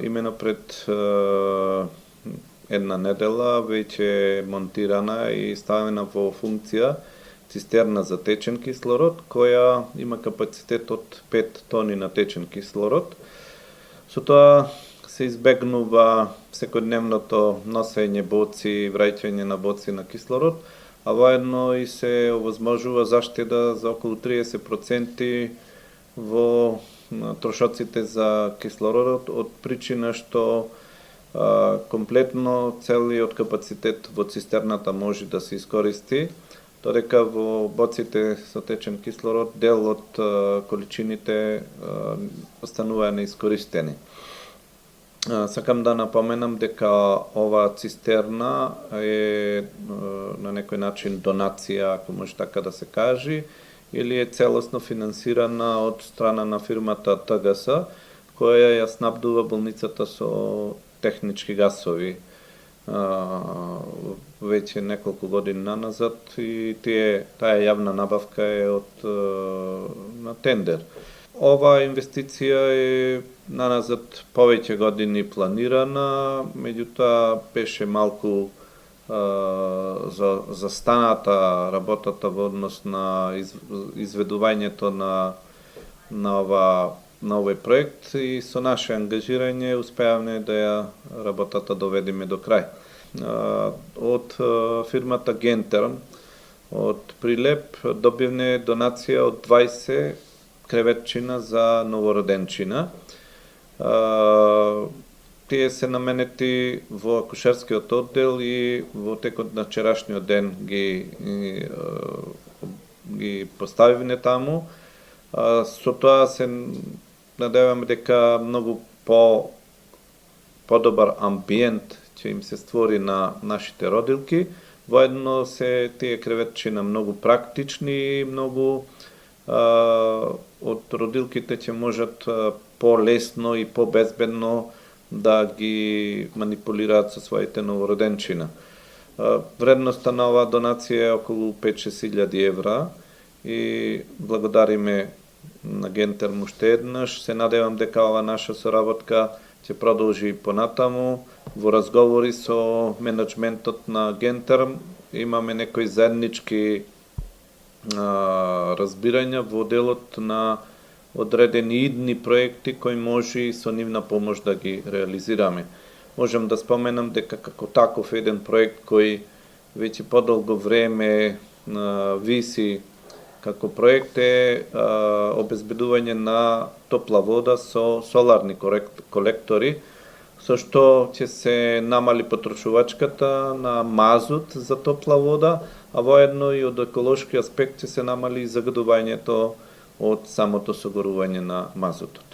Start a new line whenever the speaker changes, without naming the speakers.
имено пред една недела веќе е монтирана и ставена во функција цистерна за течен кислород, која има капацитет од 5 тони на течен кислород. Со тоа се избегнува секојдневното носење боци, враќање на боци на кислород, а воедно и се овозможува заштеда за околу 30% во трошоците за кислородот од причина што комплетно целиот капацитет во цистерната може да се искористи, додека во боците со течен кислород дел од количините остануваат неискористени. Сакам да напоменам дека оваа цистерна е на некој начин донација, ако може така да се каже, или е целосно финансирана од страна на фирмата ТГС, која ја снабдува болницата со технички гасови веќе неколку години наназад и таа јавна набавка е на тендер. Ова инвестиција е наназад повеќе години планирана, меѓутоа беше малку застаната работата во однос на изведувањето на овој проект и со наше ангажирање успеавме да ја работата доведеме до крај. Од фирмата Гентерм од Прилеп добивме донација од 20 креветчина за новороденчина. Тие се наменети во акушерскиот оддел и во текот на вчерашниот ден ги поставивме таму. Со тоа се надеваме дека многу подобар амбиент ќе им се створи на нашите родилки. Воедно се тие креветчина многу практични и многу од родилките ќе можат полесно и побезбедно да ги манипулираат со своите новороденчина. Вредноста на оваа донација е околу 5-6 евра и благодариме на Гентерм уште еднаш. Се надевам дека ова наша соработка ќе продолжи и понатаму. Во разговори со менеджментот на Гентерм имаме некои заеднички разбирања во делот на одредени идни проекти кои може и со нивна помош да ги реализираме. Можам да споменам дека како таков еден проект кој веќе подолго време виси како проект е обезбедување на топла вода со соларни колектори, со што ќе се намали потрошувачката на мазут за топла вода, а воедно и од еколошки аспект ќе се намали загадувањето од самото согорување на мазутот.